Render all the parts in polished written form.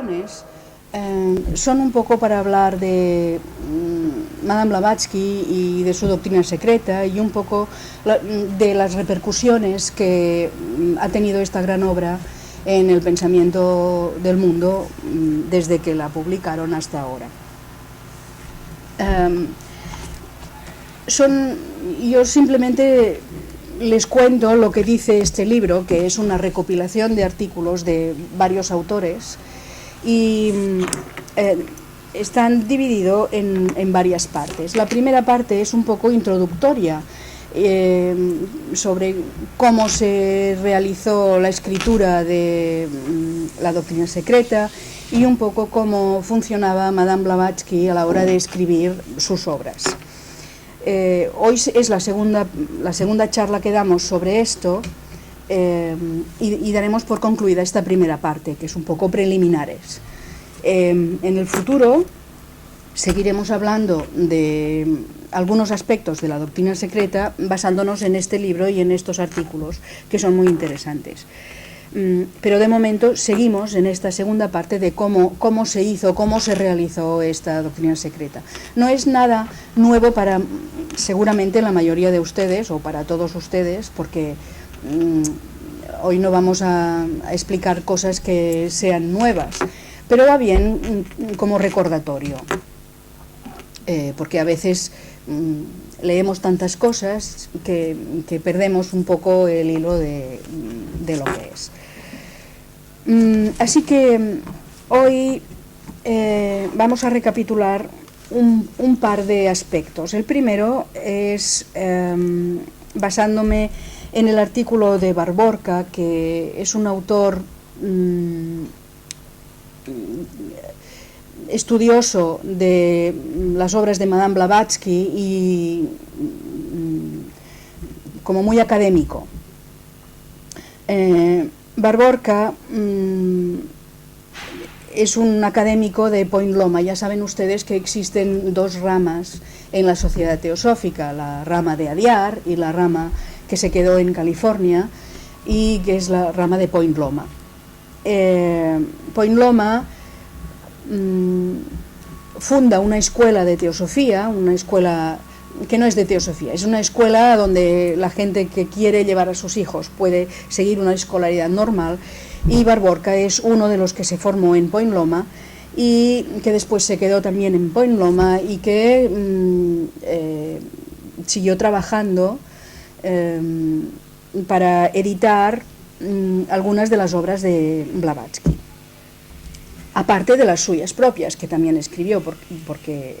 repercusiones son un poco para hablar de Madame Blavatsky y de su doctrina secreta y un poco de las repercusiones que ha tenido esta gran obra en el pensamiento del mundo desde que la publicaron hasta ahora. Yo simplemente les cuento lo que dice este libro, que es una recopilación de artículos de varios autores y están divididos en varias partes. La primera parte es un poco introductoria sobre cómo se realizó la escritura de la doctrina secreta y un poco cómo funcionaba Madame Blavatsky a la hora de escribir sus obras. Hoy es la segunda charla que damos sobre esto y daremos por concluida esta primera parte, que es un poco preliminares. En el futuro seguiremos hablando de algunos aspectos de la doctrina secreta basándonos en este libro y en estos artículos, que son muy interesantes. Pero de momento seguimos en esta segunda parte de cómo se hizo, cómo se realizó esta doctrina secreta. No es nada nuevo para seguramente la mayoría de ustedes o para todos ustedes, porque hoy no vamos a explicar cosas que sean nuevas, pero va bien como recordatorio, porque a veces leemos tantas cosas que perdemos un poco el hilo de lo que es. Así que hoy vamos a recapitular un par de aspectos. El primero es basándome en el artículo de Barbórka, que es un autor estudioso de las obras de Madame Blavatsky y como muy académico. Barbórka es un académico de Point Loma. Ya saben ustedes que existen dos ramas en la sociedad teosófica, la rama de Adyar y la rama que se quedó en California y que es la rama de Point Loma. Point Loma funda una escuela de teosofía, una escuela que no es de teosofía, es una escuela donde la gente que quiere llevar a sus hijos puede seguir una escolaridad normal, y Barbórka es uno de los que se formó en Point Loma y que después se quedó también en Point Loma y que siguió trabajando para editar algunas de las obras de Blavatsky, aparte de las suyas propias, que también escribió, porque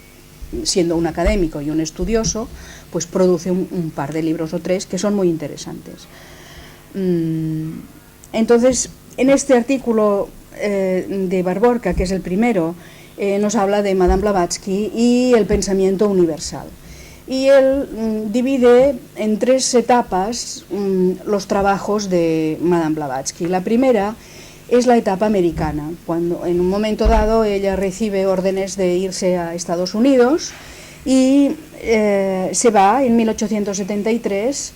siendo un académico y un estudioso, pues produce un par de libros o tres que son muy interesantes. Entonces, en este artículo de Barbórka, que es el primero, nos habla de Madame Blavatsky y el pensamiento universal. Y él divide en tres etapas los trabajos de Madame Blavatsky. La primera es la etapa americana, cuando en un momento dado ella recibe órdenes de irse a Estados Unidos y se va en 1873,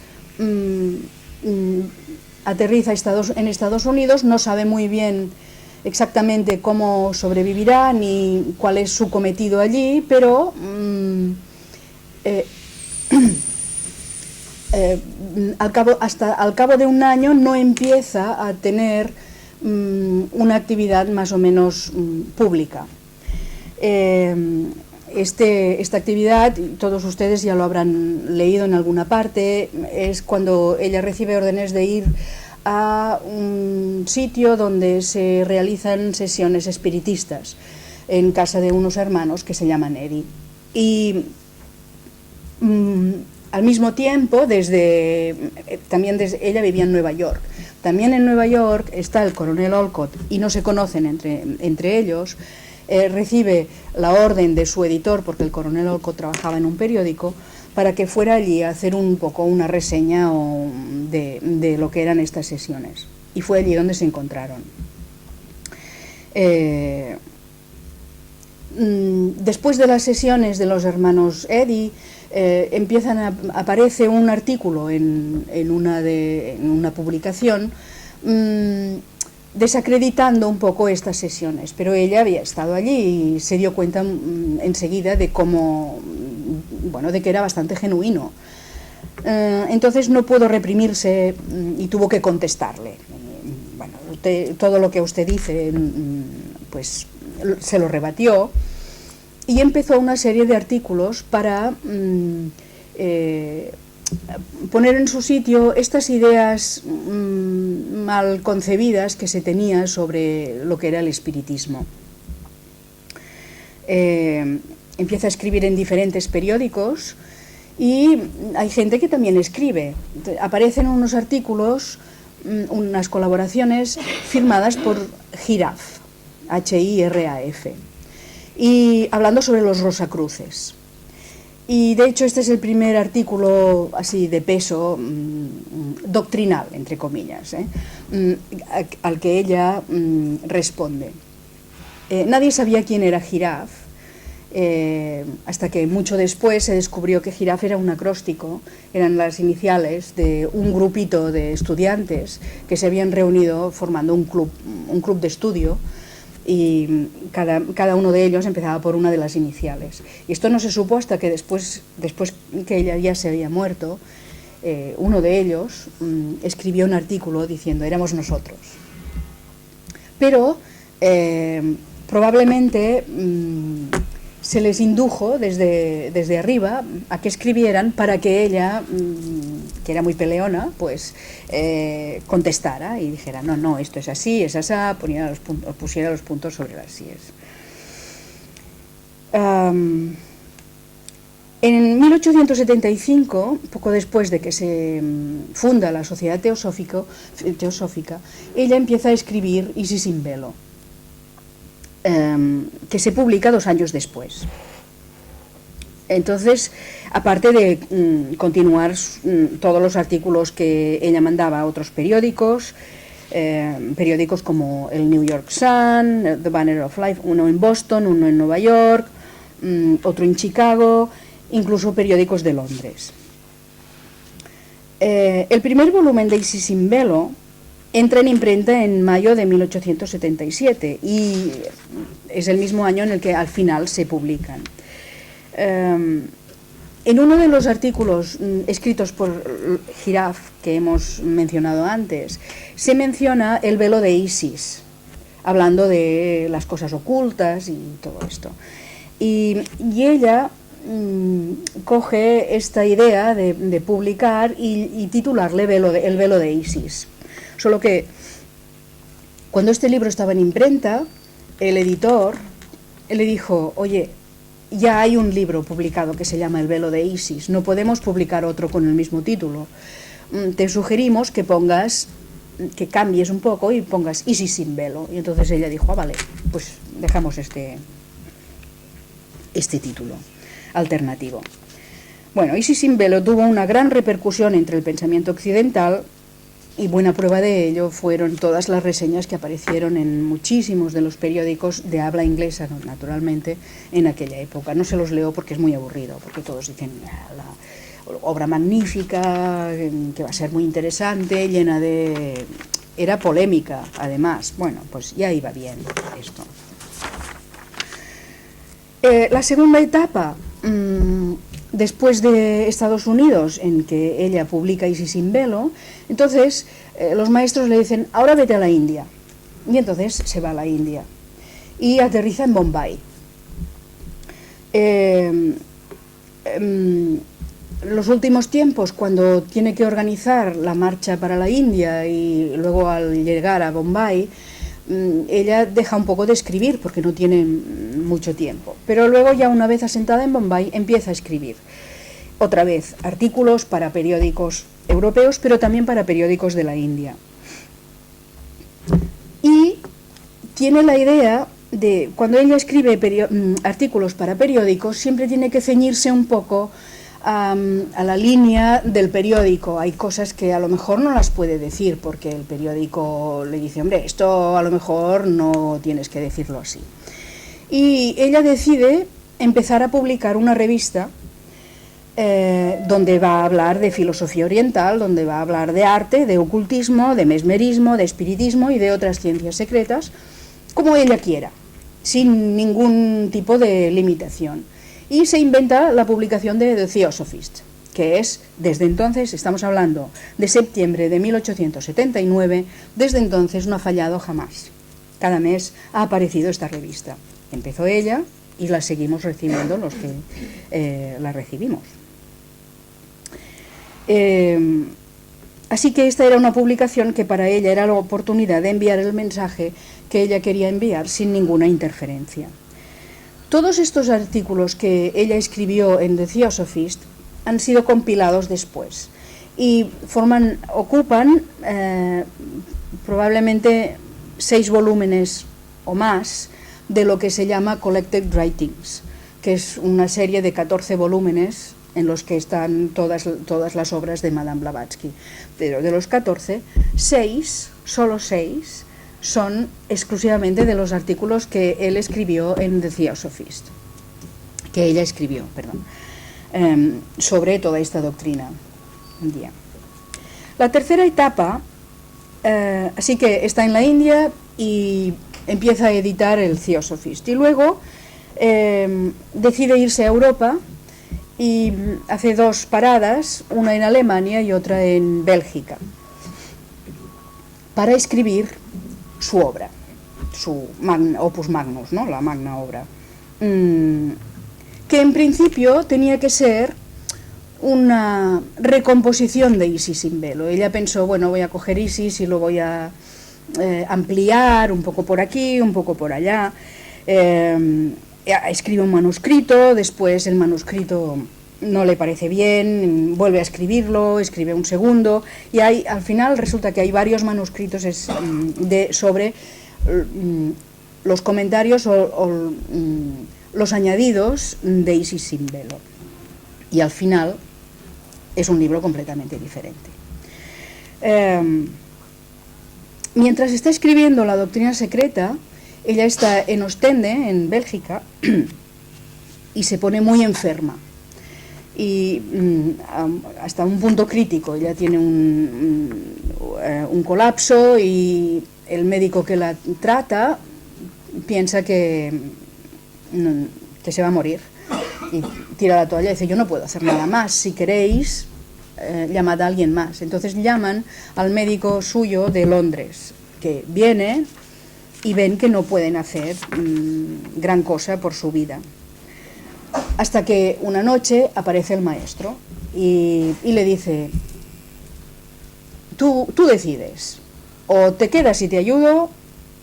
aterriza en Estados Unidos, no sabe muy bien exactamente cómo sobrevivirá ni cuál es su cometido allí, pero al cabo de un año no empieza a tener una actividad más o menos pública. Esta actividad, todos ustedes ya lo habrán leído en alguna parte, es cuando ella recibe órdenes de ir a un sitio donde se realizan sesiones espiritistas en casa de unos hermanos que se llaman Eddy. Y al mismo tiempo, ella vivía en Nueva York. También en Nueva York está el coronel Olcott y no se conocen entre ellos. Recibe la orden de su editor, porque el coronel Olcott trabajaba en un periódico, para que fuera allí a hacer un poco una reseña de lo que eran estas sesiones. Y fue allí donde se encontraron. Después de las sesiones de los hermanos Eddy, aparece un artículo en una publicación desacreditando un poco estas sesiones, pero ella había estado allí y se dio cuenta enseguida de cómo, bueno, de que era bastante genuino. Entonces no pudo reprimirse y tuvo que contestarle. Bueno, todo lo que usted dice, pues se lo rebatió y empezó una serie de artículos para poner en su sitio estas ideas mal concebidas que se tenía sobre lo que era el espiritismo. Empieza a escribir en diferentes periódicos y hay gente que también escribe. Aparecen unos artículos, unas colaboraciones firmadas por Giraf, H-I-R-A-F, y hablando sobre los Rosacruces. Y de hecho este es el primer artículo así de peso, doctrinal, entre comillas, al que ella responde. Nadie sabía quién era Giraf, hasta que mucho después se descubrió que Giraf era un acróstico, eran las iniciales de un grupito de estudiantes que se habían reunido formando un club de estudio, y cada uno de ellos empezaba por una de las iniciales. Y esto no se supo hasta que después que ella ya se había muerto, uno de ellos escribió un artículo diciendo éramos nosotros. Pero probablemente se les indujo desde arriba a que escribieran para que ella, que era muy peleona, pues contestara y dijera no, esto es así, es asá, pusiera los puntos sobre las síes. En 1875, poco después de que se funda la Sociedad Teosófica, ella empieza a escribir Isis in Velo, que se publica 2 años después. Entonces, aparte de continuar todos los artículos que ella mandaba a otros periódicos como el New York Sun, The Banner of Life, uno en Boston, uno en Nueva York, otro en Chicago, incluso periódicos de Londres. El primer volumen de Isis in Velo entra en imprenta en mayo de 1877 y es el mismo año en el que al final se publican. En uno de los artículos escritos por Giraf que hemos mencionado antes, se menciona el velo de Isis, hablando de las cosas ocultas y todo esto. Y ella coge esta idea de publicar y titularle el velo de Isis. Solo que cuando este libro estaba en imprenta, el editor le dijo, oye, ya hay un libro publicado que se llama El velo de Isis, no podemos publicar otro con el mismo título. Te sugerimos que cambies un poco y pongas Isis sin velo. Y entonces ella dijo, vale, pues dejamos este título alternativo. Bueno, Isis sin velo tuvo una gran repercusión entre el pensamiento occidental y buena prueba de ello fueron todas las reseñas que aparecieron en muchísimos de los periódicos de habla inglesa, naturalmente, en aquella época. No se los leo porque es muy aburrido, porque todos dicen la obra magnífica, que va a ser muy interesante, llena de... Era polémica, además. Bueno, pues ya iba bien esto. La segunda etapa, después de Estados Unidos, en que ella publica Isis in Velo, entonces los maestros le dicen, ahora vete a la India. Y entonces se va a la India y aterriza en Bombay. Los últimos tiempos, cuando tiene que organizar la marcha para la India y luego al llegar a Bombay, ella deja un poco de escribir porque no tiene mucho tiempo, pero luego ya una vez asentada en Bombay empieza a escribir otra vez artículos para periódicos europeos, pero también para periódicos de la India, y tiene la idea de, cuando ella escribe artículos para periódicos, siempre tiene que ceñirse un poco a la línea del periódico. Hay cosas que a lo mejor no las puede decir porque el periódico le dice, hombre, esto a lo mejor no tienes que decirlo así. Y ella decide empezar a publicar una revista donde va a hablar de filosofía oriental, donde va a hablar de arte, de ocultismo, de mesmerismo, de espiritismo y de otras ciencias secretas, como ella quiera, sin ningún tipo de limitación. Y se inventa la publicación de The Theosophist, que es, desde entonces, estamos hablando de septiembre de 1879, desde entonces no ha fallado jamás. Cada mes ha aparecido esta revista. Empezó ella y la seguimos recibiendo los que la recibimos. Así que esta era una publicación que para ella era la oportunidad de enviar el mensaje que ella quería enviar sin ninguna interferencia. Todos estos artículos que ella escribió en The Theosophist han sido compilados después y ocupan probablemente 6 volúmenes o más de lo que se llama Collected Writings, que es una serie de 14 volúmenes en los que están todas las obras de Madame Blavatsky. Pero de los 14, 6, solo 6, son exclusivamente de los artículos que él escribió en The Theosophist, que ella escribió, perdón, sobre toda esta doctrina. La tercera etapa, así que está en la India y empieza a editar el Theosophist, y luego decide irse a Europa y hace 2 paradas, una en Alemania y otra en Bélgica, para escribir su obra, su opus magnus, ¿no? La magna obra, que en principio tenía que ser una recomposición de Isis sin velo. Ella pensó, bueno, voy a coger Isis y lo voy a ampliar un poco por aquí, un poco por allá. Escribe un manuscrito, después el manuscrito no le parece bien, vuelve a escribirlo, escribe un segundo, y al final resulta que hay varios manuscritos sobre los comentarios o los añadidos de Isis sin velo, y al final es un libro completamente diferente. Mientras está escribiendo La doctrina secreta, ella está en Ostende, en Bélgica, y se pone muy enferma. Y hasta un punto crítico, ella tiene un colapso y el médico que la trata piensa que se va a morir y tira la toalla y dice, yo no puedo hacer nada más, si queréis llamad a alguien más. Entonces llaman al médico suyo de Londres, que viene y ven que no pueden hacer gran cosa por su vida. Hasta que una noche aparece el maestro y le dice, tú decides, o te quedas y te ayudo,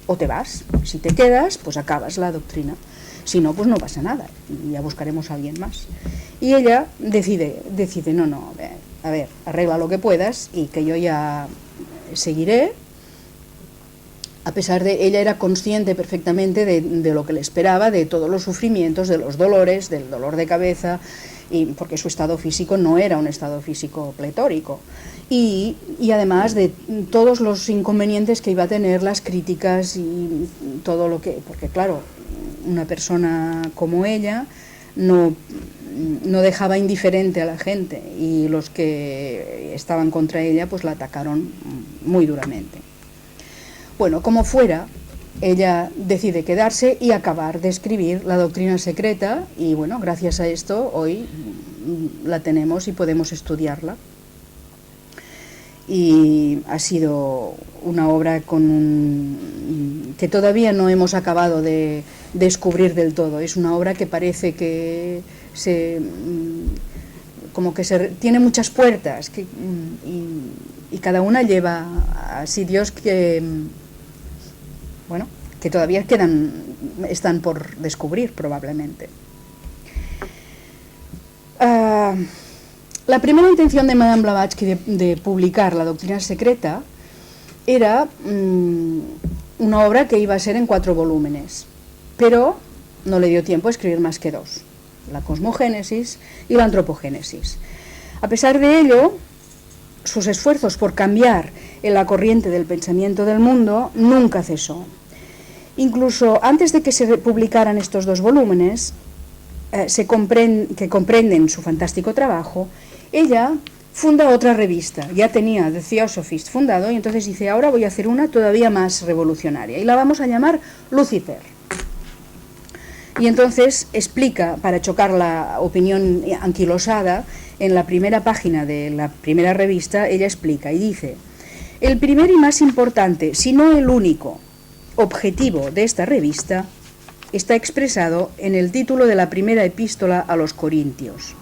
o te vas. Si te quedas, pues acabas la doctrina, si no, pues no pasa nada, ya buscaremos a alguien más. Y ella decide, no, a ver, arregla lo que puedas y que yo ya seguiré. A pesar de, ella era consciente perfectamente de lo que le esperaba, de todos los sufrimientos, de los dolores, del dolor de cabeza, y porque su estado físico no era un estado físico pletórico, y además de todos los inconvenientes que iba a tener, las críticas y todo lo que, porque claro, una persona como ella no dejaba indiferente a la gente, y los que estaban contra ella pues la atacaron muy duramente. Bueno, como fuera, ella decide quedarse y acabar de escribir La doctrina secreta, y bueno, gracias a esto hoy la tenemos y podemos estudiarla. Y ha sido una obra que todavía no hemos acabado de descubrir del todo. Es una obra que parece que tiene muchas puertas, y cada una lleva a sitios que todavía están por descubrir probablemente. La primera intención de Madame Blavatsky de publicar La doctrina secreta era una obra que iba a ser en 4 volúmenes, pero no le dio tiempo a escribir más que 2, la cosmogénesis y la antropogénesis. A pesar de ello, sus esfuerzos por cambiar en la corriente del pensamiento del mundo nunca cesó. Incluso antes de que se publicaran estos 2 volúmenes, que comprenden su fantástico trabajo, ella funda otra revista. Ya tenía The Theosophist fundado y entonces dice, ahora voy a hacer una todavía más revolucionaria y la vamos a llamar Lucifer. Y entonces explica, para chocar la opinión anquilosada, en la primera página de la primera revista, ella explica y dice: el primer y más importante, si no el único, objetivo de esta revista está expresado en el título de la primera epístola a los Corintios.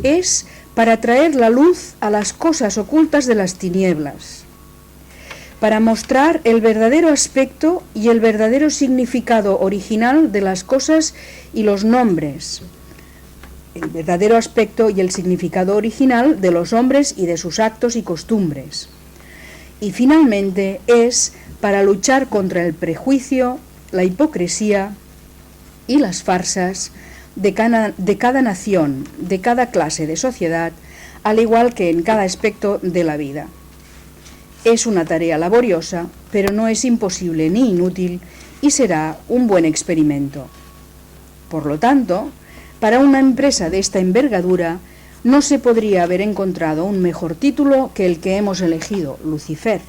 Es para traer la luz a las cosas ocultas de las tinieblas, para mostrar el verdadero aspecto y el verdadero significado original de las cosas y los nombres, el verdadero aspecto y el significado original de los hombres y de sus actos y costumbres. Y finalmente es para luchar contra el prejuicio, la hipocresía y las farsas de cada nación, de cada clase de sociedad, al igual que en cada aspecto de la vida. Es una tarea laboriosa, pero no es imposible ni inútil y será un buen experimento. Por lo tanto, para una empresa de esta envergadura, no se podría haber encontrado un mejor título que el que hemos elegido, Lucifer,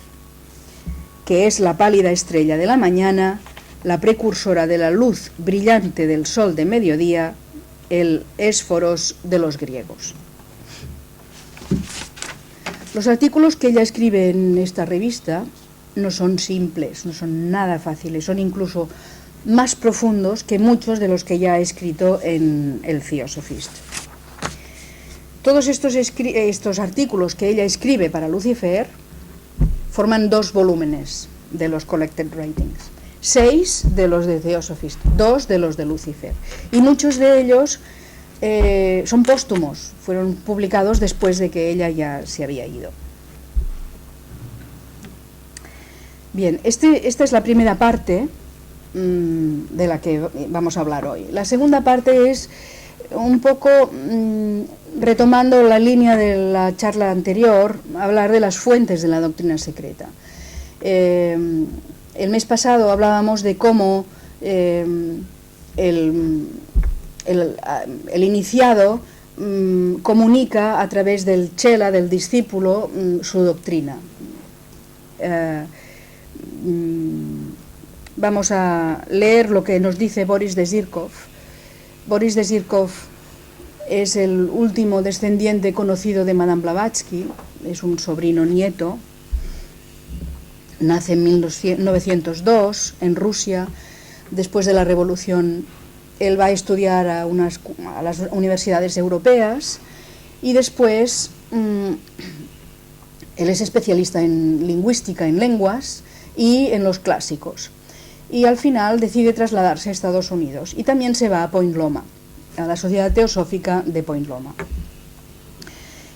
que es la pálida estrella de la mañana, la precursora de la luz brillante del sol de mediodía, el Ésforos de los griegos. Los artículos que ella escribe en esta revista no son simples, no son nada fáciles, son incluso más profundos que muchos de los que ya ha escrito en el Theosophist. Todos estos artículos que ella escribe para Lucifer forman 2 volúmenes de los Collected Writings, 6 de los de Theosophist, 2 de los de Lucifer, y muchos de ellos son póstumos, fueron publicados después de que ella ya se había ido. Bien, esta es la primera parte de la que vamos a hablar hoy. La segunda parte es un poco, retomando la línea de la charla anterior, hablar de las fuentes de la doctrina secreta. El mes pasado hablábamos de cómo el iniciado comunica a través del chela, del discípulo, su doctrina. Vamos a leer lo que nos dice Boris de Zirkov. Boris de Zirkov es el último descendiente conocido de Madame Blavatsky, es un sobrino nieto, nace en 1902 en Rusia, después de la Revolución. Él va a estudiar a las universidades europeas y después él es especialista en lingüística, en lenguas y en los clásicos. Y al final decide trasladarse a Estados Unidos y también se va a Point Loma, a la Sociedad Teosófica de Point Loma.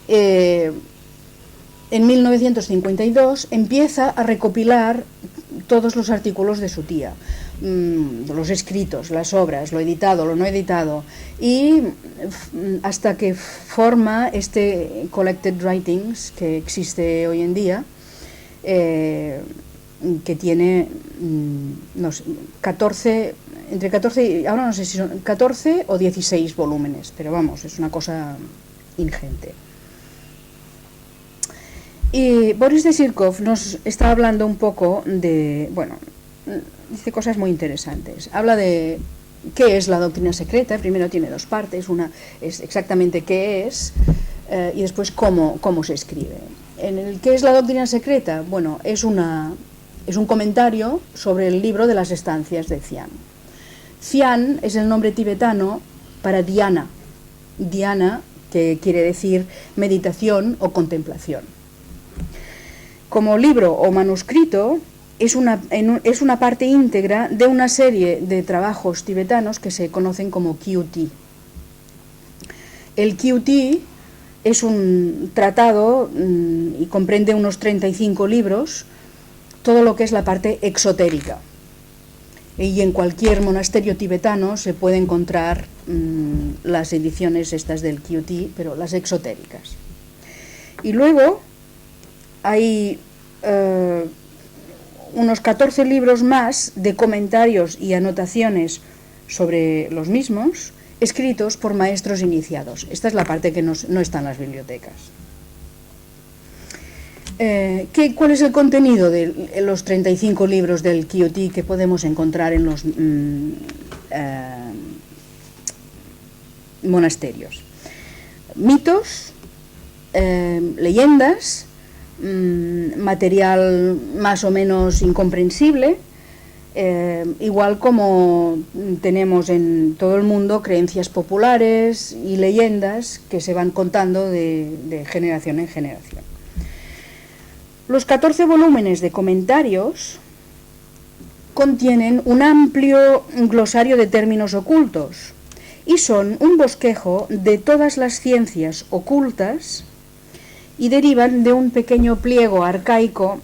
En 1952 empieza a recopilar todos los artículos de su tía, los escritos, las obras, lo editado, lo no editado, y hasta que forma este Collected Writings que existe hoy en día, que tiene no sé, 14, entre 14 y ahora no sé si son 14 o 16 volúmenes, pero vamos, es una cosa ingente. Y Boris de Zirkov nos está hablando un poco de, bueno, dice cosas muy interesantes. Habla de qué es la doctrina secreta. Primero tiene 2 partes, una es exactamente qué es y después cómo se escribe. En el qué es la doctrina secreta, bueno, es un comentario sobre el libro de las estancias de Dhyan. Dhyan es el nombre tibetano para Dhyana, Dhyana, que quiere decir meditación o contemplación. Como libro o manuscrito, es una parte íntegra de una serie de trabajos tibetanos que se conocen como Kyuti. El Kyuti es un tratado y comprende unos 35 libros, todo lo que es la parte exotérica. Y en cualquier monasterio tibetano se puede encontrar las ediciones estas del Kyuti, pero las exotéricas. Y luego hay unos 14 libros más de comentarios y anotaciones sobre los mismos, escritos por maestros iniciados. Esta es la parte que no está en las bibliotecas. ¿Cuál es el contenido de los 35 libros del Kyuti que podemos encontrar en los monasterios? Mitos, leyendas, material más o menos incomprensible, igual como tenemos en todo el mundo creencias populares y leyendas que se van contando de generación en generación. Los 14 volúmenes de comentarios contienen un amplio glosario de términos ocultos y son un bosquejo de todas las ciencias ocultas y derivan de un pequeño pliego arcaico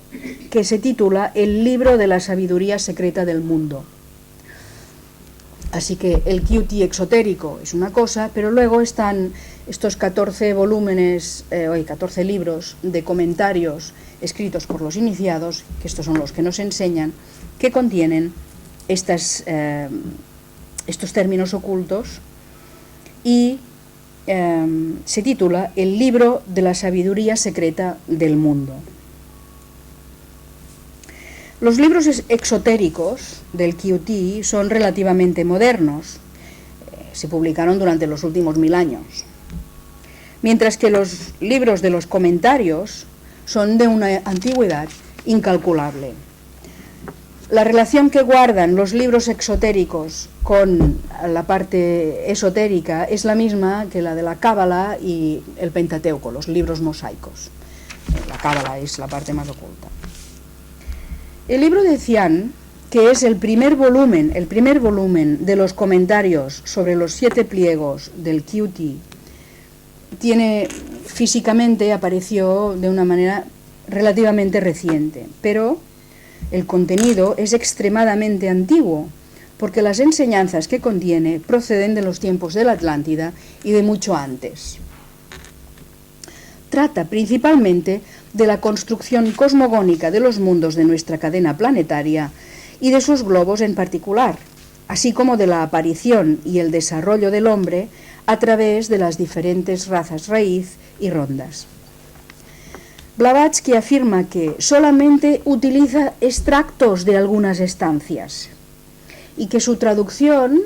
que se titula El libro de la sabiduría secreta del mundo. Así que el Kyuti exotérico es una cosa, pero luego están estos 14 volúmenes, 14 libros de comentarios escritos por los iniciados, que estos son los que nos enseñan, que contienen estos términos ocultos y se titula El libro de la sabiduría secreta del mundo. Los libros exotéricos del Kyuti son relativamente modernos, se publicaron durante los últimos 1000 años, mientras que los libros de los comentarios son de una antigüedad incalculable. La relación que guardan los libros exotéricos con la parte esotérica es la misma que la de la Cábala y el Pentateuco, los libros mosaicos. La Cábala es la parte más oculta. El libro de Cian, que es el primer volumen de los comentarios sobre los 7 pliegos del Kyuti, físicamente apareció de una manera relativamente reciente, pero el contenido es extremadamente antiguo, porque las enseñanzas que contiene proceden de los tiempos de la Atlántida y de mucho antes. Trata principalmente de la construcción cosmogónica de los mundos de nuestra cadena planetaria y de sus globos en particular, así como de la aparición y el desarrollo del hombre a través de las diferentes razas raíz y rondas. Blavatsky afirma que solamente utiliza extractos de algunas estancias y que su traducción,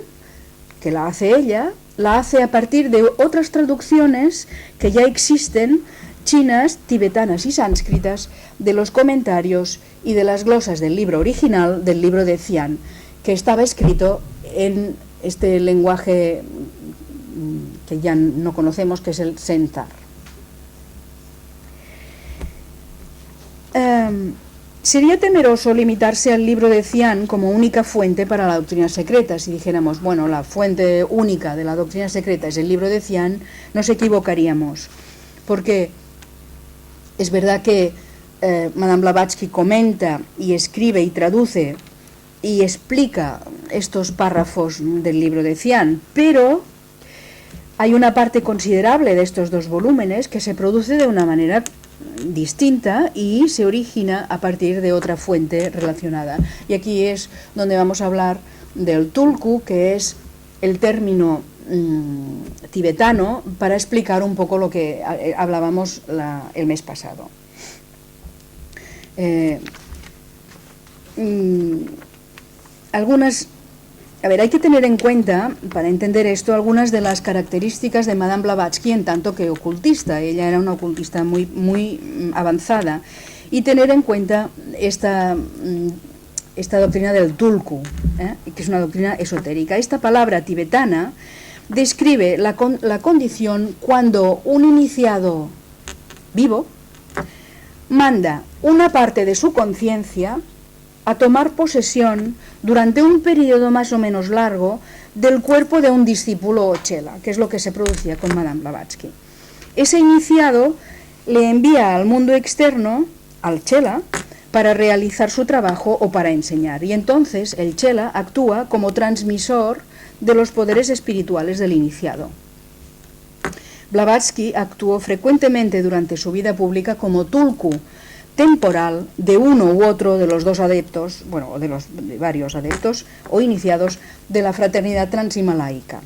que la hace ella, la hace a partir de otras traducciones que ya existen, chinas, tibetanas y sánscritas, de los comentarios y de las glosas del libro original del libro de Cian, que estaba escrito en este lenguaje que ya no conocemos, que es el Sentar. Sería temeroso limitarse al libro de Cian como única fuente para la doctrina secreta. Si dijéramos, bueno, la fuente única de la doctrina secreta es el libro de Cian, nos equivocaríamos, porque es verdad que Madame Blavatsky comenta y escribe y traduce y explica estos párrafos del libro de Cian, pero hay una parte considerable de estos 2 volúmenes que se produce de una manera distinta y se origina a partir de otra fuente relacionada. Y aquí es donde vamos a hablar del tulku, que es el término tibetano para explicar un poco lo que hablábamos el mes pasado. Hay que tener en cuenta, para entender esto, algunas de las características de Madame Blavatsky en tanto que ocultista. Ella era una ocultista muy avanzada, y tener en cuenta esta doctrina del tulku, que es una doctrina esotérica. Esta palabra tibetana describe la condición cuando un iniciado vivo manda una parte de su conciencia a tomar posesión durante un periodo más o menos largo del cuerpo de un discípulo o chela, que es lo que se producía con Madame Blavatsky. Ese iniciado le envía al mundo externo, al chela, para realizar su trabajo o para enseñar, y entonces el chela actúa como transmisor de los poderes espirituales del iniciado. Blavatsky actuó frecuentemente durante su vida pública como tulku, temporal de uno u otro de los dos adeptos, bueno, de varios adeptos o iniciados de la fraternidad transhimalaika.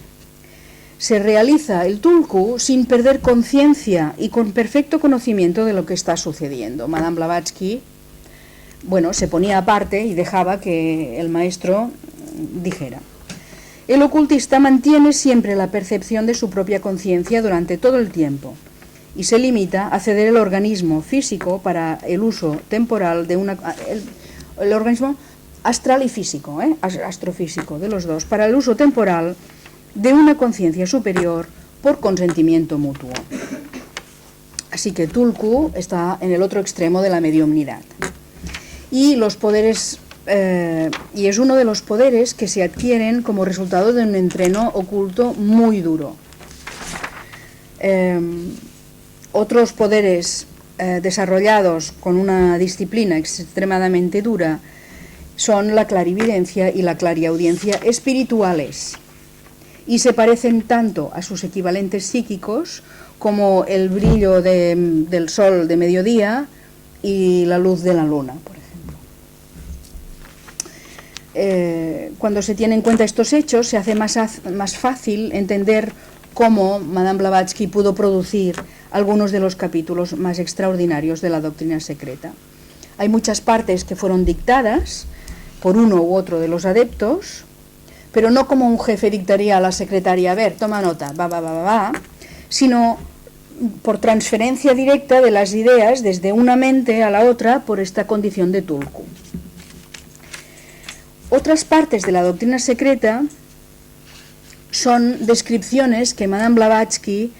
Se realiza el tulku sin perder conciencia y con perfecto conocimiento de lo que está sucediendo. Madame Blavatsky, bueno, se ponía aparte y dejaba que el maestro dijera. El ocultista mantiene siempre la percepción de su propia conciencia durante todo el tiempo y se limita a ceder el organismo físico para el uso temporal de el organismo astral y físico, astrofísico de los dos, para el uso temporal de una conciencia superior por consentimiento mutuo. Así que tulku está en el otro extremo de la mediumnidad. Y los poderes, y es uno de los poderes que se adquieren como resultado de un entreno oculto muy duro. Otros poderes desarrollados con una disciplina extremadamente dura son la clarividencia y la clariaudiencia espirituales, y se parecen tanto a sus equivalentes psíquicos como el brillo del sol de mediodía y la luz de la luna, por ejemplo. Cuando se tienen en cuenta estos hechos, se hace más fácil entender cómo Madame Blavatsky pudo producir algunos de los capítulos más extraordinarios de la doctrina secreta. Hay muchas partes que fueron dictadas por uno u otro de los adeptos, pero no como un jefe dictaría a la secretaria, a ver, toma nota, va, sino por transferencia directa de las ideas desde una mente a la otra por esta condición de tulku. Otras partes de la doctrina secreta son descripciones que Madame Blavatsky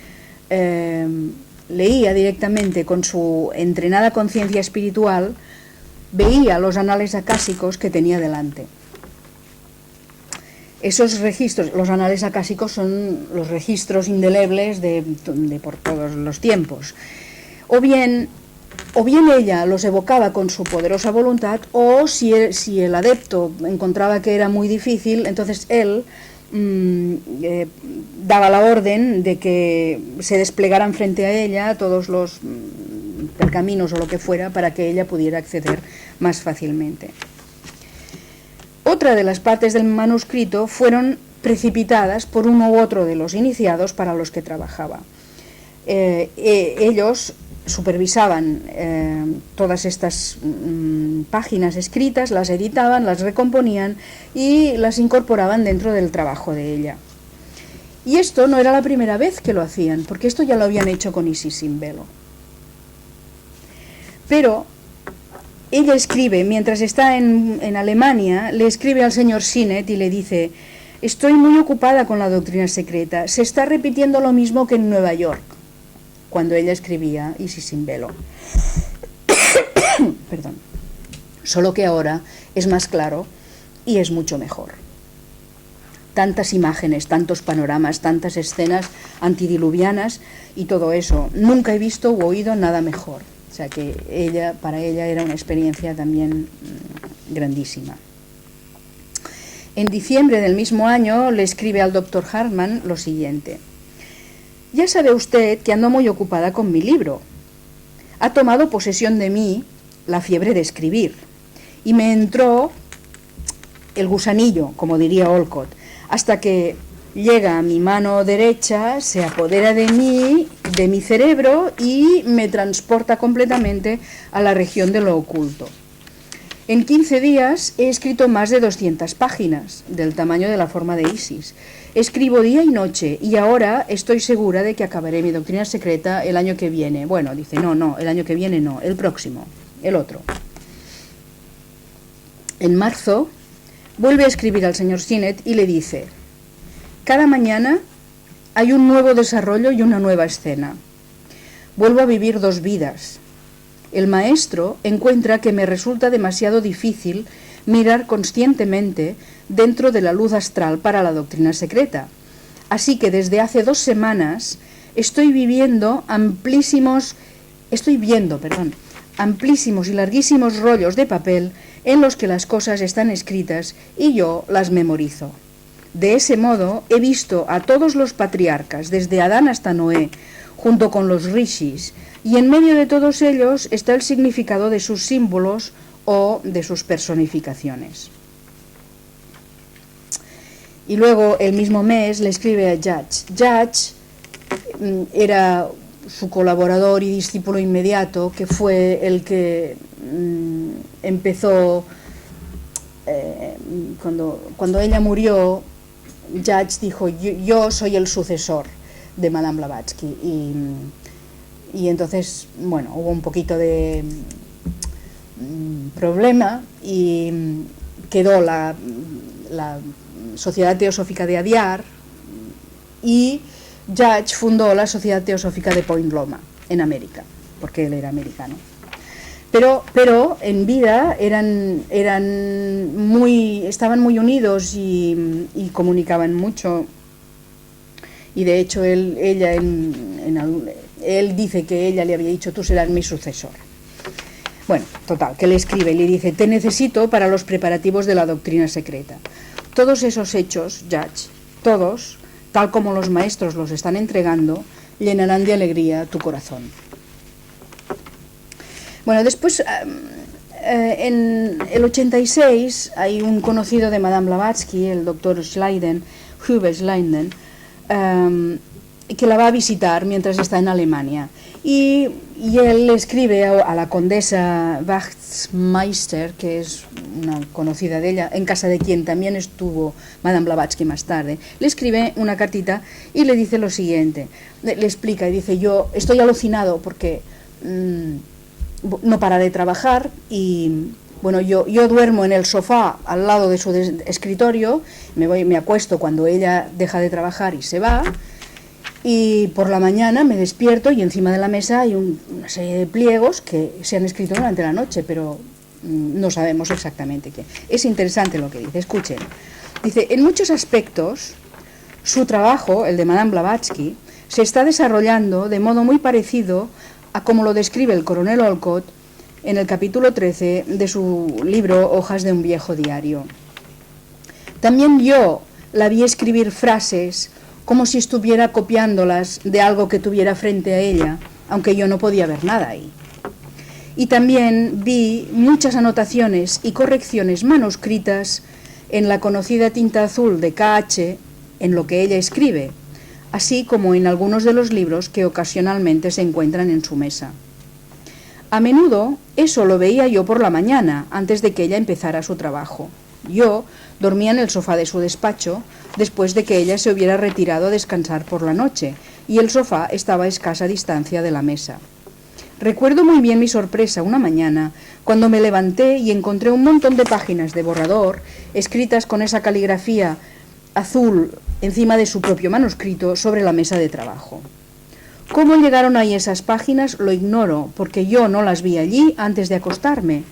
leía directamente con su entrenada conciencia espiritual, veía los anales acásicos que tenía delante. Esos registros, los anales acásicos son los registros indelebles de por todos los tiempos. O bien ella los evocaba con su poderosa voluntad, o si el adepto encontraba que era muy difícil, entonces él daba la orden de que se desplegaran frente a ella todos los pergaminos o lo que fuera para que ella pudiera acceder más fácilmente. Otra de las partes del manuscrito fueron precipitadas por uno u otro de los iniciados para los que trabajaba. Ellos supervisaban todas estas páginas escritas, las editaban, las recomponían y las incorporaban dentro del trabajo de ella. Y esto no era la primera vez que lo hacían, porque esto ya lo habían hecho con Isis sin velo. Pero ella escribe, mientras está en Alemania, le escribe al señor Sinet y le dice: estoy muy ocupada con la doctrina secreta, se está repitiendo lo mismo que en Nueva York, cuando ella escribía Isis sin velo. Perdón. Solo que ahora es más claro y es mucho mejor. Tantas imágenes, tantos panoramas, tantas escenas antidiluvianas y todo eso. Nunca he visto u oído nada mejor. O sea que para ella era una experiencia también grandísima. En diciembre del mismo año le escribe al doctor Hartmann lo siguiente: ya sabe usted que ando muy ocupada con mi libro. Ha tomado posesión de mí la fiebre de escribir y me entró el gusanillo, como diría Olcott, hasta que llega a mi mano derecha, se apodera de mí, de mi cerebro, y me transporta completamente a la región de lo oculto. En 15 días he escrito más de 200 páginas, del tamaño de la forma de Isis. Escribo día y noche, y ahora estoy segura de que acabaré mi doctrina secreta el año que viene. Bueno, dice, no, el año que viene no, el próximo, el otro. En marzo vuelve a escribir al señor Sinet y le dice: cada mañana hay un nuevo desarrollo y una nueva escena. Vuelvo a vivir dos vidas. El maestro encuentra que me resulta demasiado difícil mirar conscientemente dentro de la luz astral para la doctrina secreta. Así que desde hace 2 semanas estoy viendo amplísimos y larguísimos rollos de papel en los que las cosas están escritas y yo las memorizo. De ese modo he visto a todos los patriarcas, desde Adán hasta Noé, junto con los rishis, y en medio de todos ellos está el significado de sus símbolos o de sus personificaciones. Y luego, el mismo mes, le escribe a Judge. Judge era su colaborador y discípulo inmediato, que fue el que empezó, cuando ella murió, Judge dijo, yo soy el sucesor de Madame Blavatsky, y entonces, bueno, hubo un poquito de problema y quedó la Sociedad Teosófica de Adyar, y Judge fundó la Sociedad Teosófica de Point Loma, en América, porque él era americano. Pero en vida estaban muy unidos y comunicaban mucho, y de hecho él dice que ella le había dicho, tú serás mi sucesor. Bueno, total, que le escribe y le dice, te necesito para los preparativos de la doctrina secreta. Todos esos hechos, Judge, todos, tal como los maestros los están entregando, llenarán de alegría tu corazón. Bueno, después, en el 86, hay un conocido de Madame Blavatsky, el doctor Schleiden, Huber Schleiden, que la va a visitar mientras está en Alemania. Y él le escribe a la condesa Wachtmeister, que es una conocida de ella, en casa de quien también estuvo Madame Blavatsky más tarde. Le escribe una cartita y le dice lo siguiente, le explica y dice, yo estoy alucinado porque no para de trabajar y bueno, yo duermo en el sofá al lado de su escritorio, me acuesto cuando ella deja de trabajar y se va, y por la mañana me despierto y encima de la mesa hay una serie de pliegos que se han escrito durante la noche, pero no sabemos exactamente qué. Es interesante lo que dice, escuchen. Dice, en muchos aspectos, su trabajo, el de Madame Blavatsky, se está desarrollando de modo muy parecido a como lo describe el coronel Olcott en el capítulo 13 de su libro Hojas de un viejo diario. También yo la vi escribir frases como si estuviera copiándolas de algo que tuviera frente a ella, aunque yo no podía ver nada ahí. Y también vi muchas anotaciones y correcciones manuscritas en la conocida tinta azul de KH en lo que ella escribe, así como en algunos de los libros que ocasionalmente se encuentran en su mesa. A menudo eso lo veía yo por la mañana, antes de que ella empezara su trabajo. Yo dormía en el sofá de su despacho después de que ella se hubiera retirado a descansar por la noche, y el sofá estaba a escasa distancia de la mesa. Recuerdo muy bien mi sorpresa una mañana cuando me levanté y encontré un montón de páginas de borrador escritas con esa caligrafía azul encima de su propio manuscrito sobre la mesa de trabajo. ¿Cómo llegaron ahí esas páginas? Lo ignoro, porque yo no las vi allí antes de acostarme,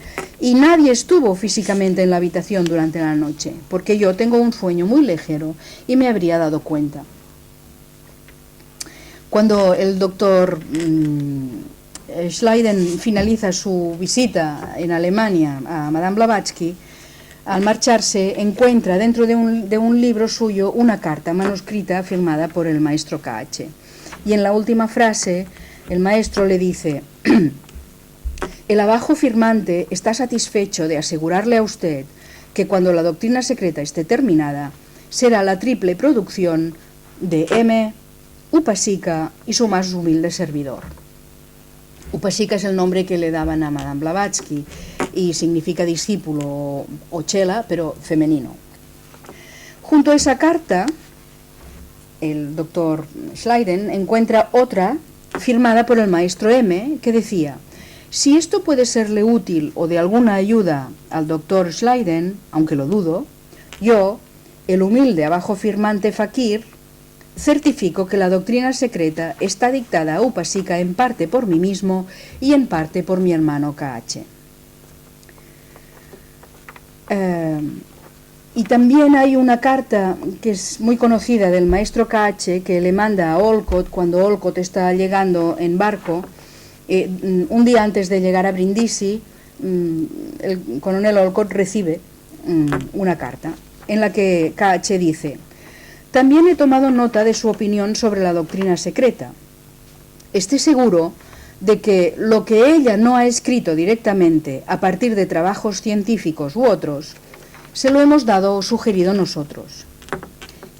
y nadie estuvo físicamente en la habitación durante la noche, porque yo tengo un sueño muy ligero y me habría dado cuenta. Cuando el doctor Schleiden finaliza su visita en Alemania a Madame Blavatsky, al marcharse encuentra dentro de un libro suyo una carta manuscrita firmada por el maestro KH. Y en la última frase el maestro le dice: el abajo firmante está satisfecho de asegurarle a usted que cuando la doctrina secreta esté terminada será la triple producción de M, Upasika y su más humilde servidor. Upasika es el nombre que le daban a Madame Blavatsky y significa discípulo o chela, pero femenino. Junto a esa carta, el doctor Schleiden encuentra otra firmada por el maestro M que decía: si esto puede serle útil o de alguna ayuda al doctor Schleiden, aunque lo dudo, yo, el humilde abajo firmante fakir, certifico que la doctrina secreta está dictada a Upasika en parte por mí mismo y en parte por mi hermano KH. Y también hay una carta que es muy conocida del maestro KH que le manda a Olcott cuando Olcott está llegando en barco. Un día antes de llegar a Brindisi, el coronel Olcott recibe una carta en la que KH dice: también he tomado nota de su opinión sobre la doctrina secreta. esté seguro de que lo que ella no ha escrito directamente a partir de trabajos científicos u otros, se lo hemos dado o sugerido nosotros.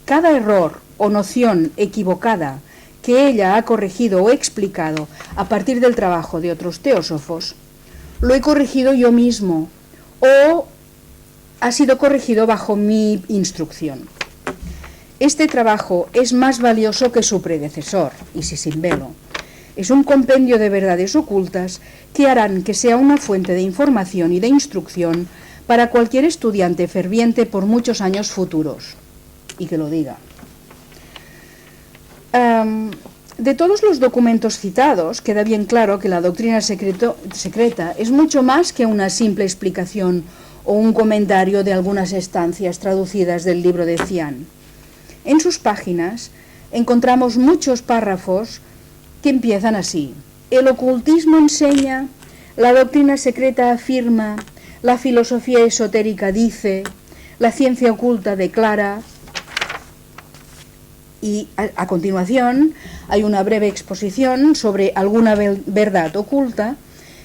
Cada error o noción equivocada que ella ha corregido o explicado a partir del trabajo de otros teósofos, lo he corregido yo mismo o ha sido corregido bajo mi instrucción. Este trabajo es más valioso que su predecesor, Isis Invelo. Es un compendio de verdades ocultas que harán que sea una fuente de información y de instrucción para cualquier estudiante ferviente por muchos años futuros. Y que lo diga. De todos los documentos citados, queda bien claro que la doctrina secreta es mucho más que una simple explicación o un comentario de algunas estancias traducidas del libro de Cian. En sus páginas encontramos muchos párrafos que empiezan así: el ocultismo enseña, la doctrina secreta afirma, la filosofía esotérica dice, la ciencia oculta declara. Y a continuación hay una breve exposición sobre alguna verdad oculta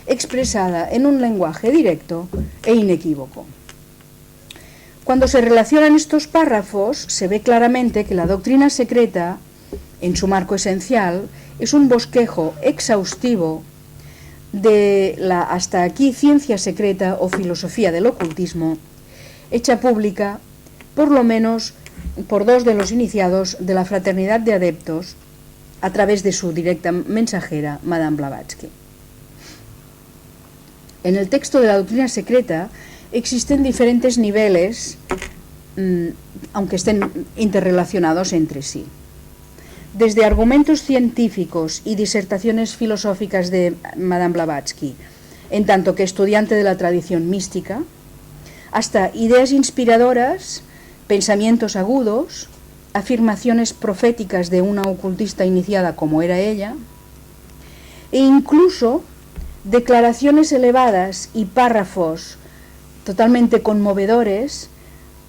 expresada en un lenguaje directo e inequívoco. Cuando se relacionan estos párrafos, se ve claramente que la doctrina secreta, en su marco esencial, es un bosquejo exhaustivo de la hasta aquí ciencia secreta o filosofía del ocultismo, hecha pública, por lo menos, por dos de los iniciados de la fraternidad de adeptos a través de su directa mensajera, Madame Blavatsky. En el texto de la doctrina secreta existen diferentes niveles, aunque estén interrelacionados entre sí. Desde argumentos científicos y disertaciones filosóficas de Madame Blavatsky, en tanto que estudiante de la tradición mística, hasta ideas inspiradoras, pensamientos agudos, afirmaciones proféticas de una ocultista iniciada como era ella, e incluso declaraciones elevadas y párrafos totalmente conmovedores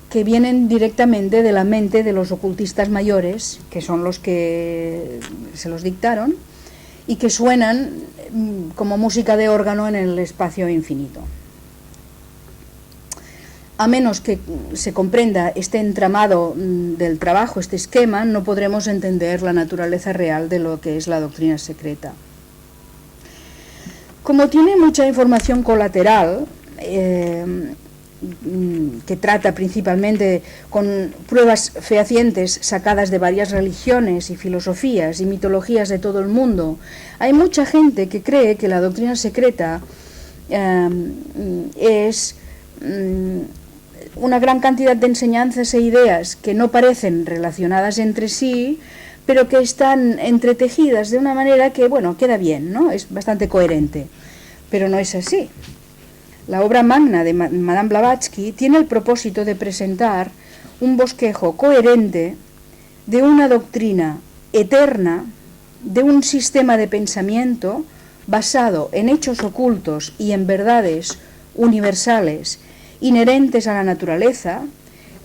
que vienen directamente de la mente de los ocultistas mayores, que son los que se los dictaron, y que suenan como música de órgano en el espacio infinito. A menos que se comprenda este entramado del trabajo, este esquema, no podremos entender la naturaleza real de lo que es la doctrina secreta. Como tiene mucha información colateral, que trata principalmente con pruebas fehacientes sacadas de varias religiones y filosofías y mitologías de todo el mundo, hay mucha gente que cree que la doctrina secreta es una gran cantidad de enseñanzas e ideas que no parecen relacionadas entre sí, pero que están entretejidas de una manera que, bueno, queda bien, ¿no? Es bastante coherente, pero no es así. La obra magna de Madame Blavatsky tiene el propósito de presentar un bosquejo coherente de una doctrina eterna, de un sistema de pensamiento basado en hechos ocultos y en verdades universales inherentes a la naturaleza,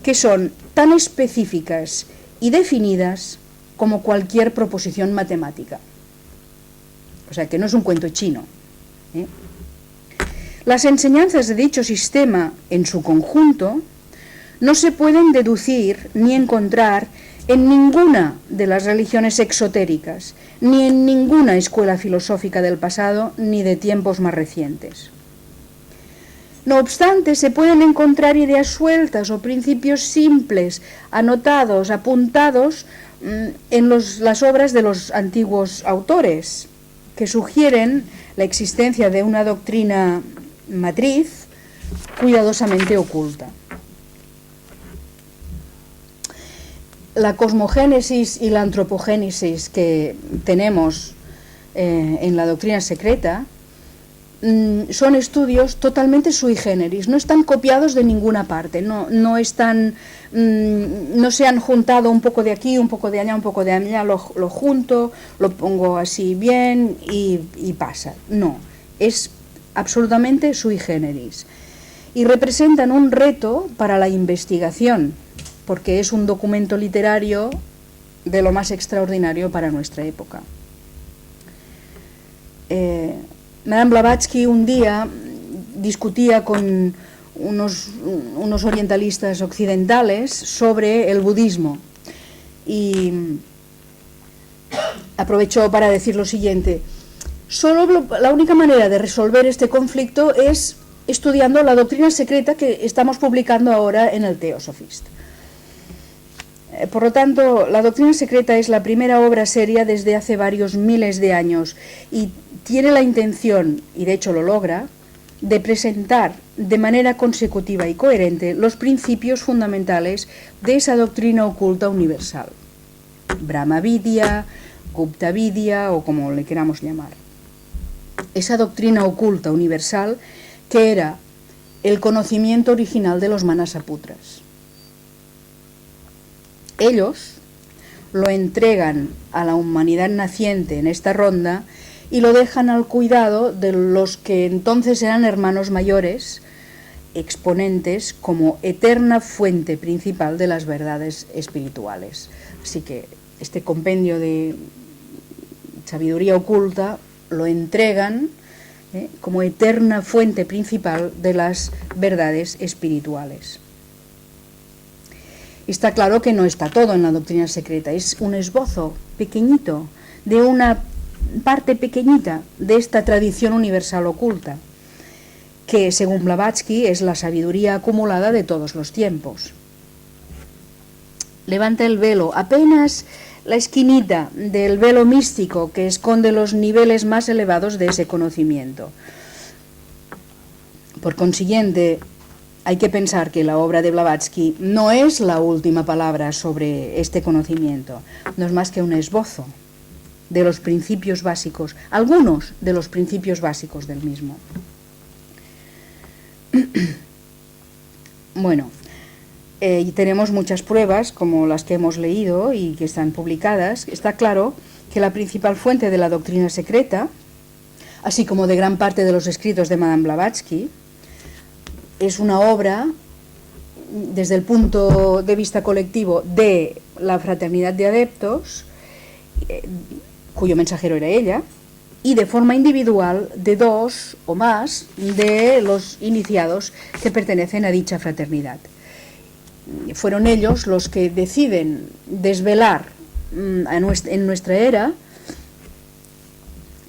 que son tan específicas y definidas como cualquier proposición matemática. O sea, que no es un cuento chino, ¿eh? Las enseñanzas de dicho sistema en su conjunto no se pueden deducir ni encontrar en ninguna de las religiones exotéricas, ni en ninguna escuela filosófica del pasado ni de tiempos más recientes. No obstante, se pueden encontrar ideas sueltas o principios simples, anotados, apuntados en las obras de los antiguos autores, que sugieren la existencia de una doctrina matriz cuidadosamente oculta. La cosmogénesis y la antropogénesis que tenemos en la doctrina secreta son estudios totalmente sui generis, no están copiados de ninguna parte, no se han juntado un poco de aquí, un poco de allá, un poco de allá, lo junto, lo pongo así bien y pasa. No, es absolutamente sui generis. Y representan un reto para la investigación, porque es un documento literario de lo más extraordinario para nuestra época. Madame Blavatsky un día discutía con unos orientalistas occidentales sobre el budismo y aprovechó para decir lo siguiente: la única manera de resolver este conflicto es estudiando la doctrina secreta que estamos publicando ahora en el Theosophist. Por lo tanto, la doctrina secreta es la primera obra seria desde hace varios miles de años y tiene la intención, y de hecho lo logra, de presentar de manera consecutiva y coherente los principios fundamentales de esa doctrina oculta universal, Brahma Vidya, Gupta Vidya o como le queramos llamar. Esa doctrina oculta universal que era el conocimiento original de los Manasaputras. Ellos lo entregan a la humanidad naciente en esta ronda y lo dejan al cuidado de los que entonces eran hermanos mayores, exponentes como eterna fuente principal de las verdades espirituales. Así que este compendio de sabiduría oculta lo entregan como eterna fuente principal de las verdades espirituales. Está claro que no está todo en la doctrina secreta, es un esbozo pequeñito de una parte pequeñita de esta tradición universal oculta, que según Blavatsky es la sabiduría acumulada de todos los tiempos. Levanta el velo, apenas la esquinita del velo místico que esconde los niveles más elevados de ese conocimiento. Por consiguiente, hay que pensar que la obra de Blavatsky no es la última palabra sobre este conocimiento, no es más que un esbozo de los principios básicos, algunos de los principios básicos del mismo. Bueno, y tenemos muchas pruebas como las que hemos leído y que están publicadas. Está claro que la principal fuente de la doctrina secreta, así como de gran parte de los escritos de Madame Blavatsky, es una obra desde el punto de vista colectivo de la fraternidad de adeptos, cuyo mensajero era ella, y de forma individual de dos o más de los iniciados que pertenecen a dicha fraternidad. Fueron ellos los que deciden desvelar en nuestra era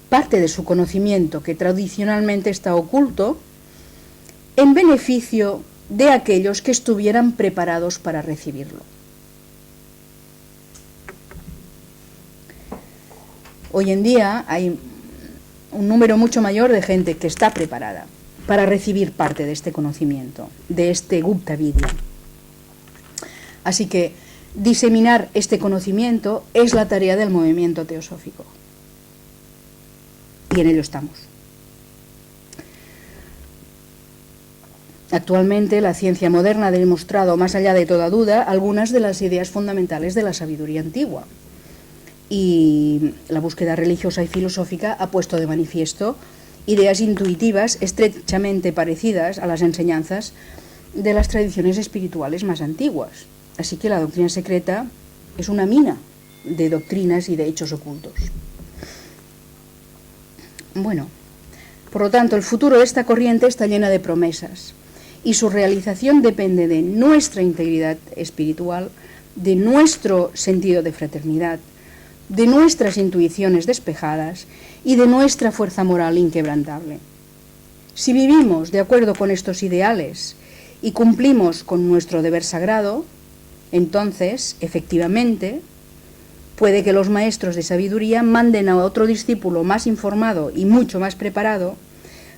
parte de su conocimiento que tradicionalmente está oculto en beneficio de aquellos que estuvieran preparados para recibirlo. Hoy en día hay un número mucho mayor de gente que está preparada para recibir parte de este conocimiento, de este Gupta Vidya. Así que diseminar este conocimiento es la tarea del movimiento teosófico. Y en ello estamos. Actualmente la ciencia moderna ha demostrado, más allá de toda duda, algunas de las ideas fundamentales de la sabiduría antigua. Y la búsqueda religiosa y filosófica ha puesto de manifiesto ideas intuitivas estrechamente parecidas a las enseñanzas de las tradiciones espirituales más antiguas. Así que la doctrina secreta es una mina de doctrinas y de hechos ocultos. Bueno, por lo tanto, el futuro de esta corriente está llena de promesas y su realización depende de nuestra integridad espiritual, de nuestro sentido de fraternidad, de nuestras intuiciones despejadas y de nuestra fuerza moral inquebrantable. Si vivimos de acuerdo con estos ideales y cumplimos con nuestro deber sagrado, entonces, efectivamente, puede que los maestros de sabiduría manden a otro discípulo más informado y mucho más preparado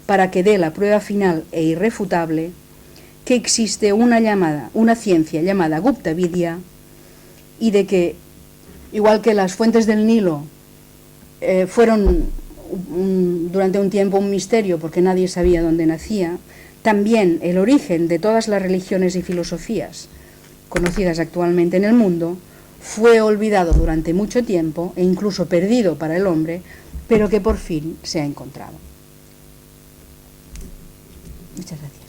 para que dé la prueba final e irrefutable que existe una ciencia llamada Gupta Vidya y de que, igual que las fuentes del Nilo fueron durante un tiempo un misterio porque nadie sabía dónde nacía, también el origen de todas las religiones y filosofías conocidas actualmente en el mundo fue olvidado durante mucho tiempo e incluso perdido para el hombre, pero que por fin se ha encontrado. Muchas gracias.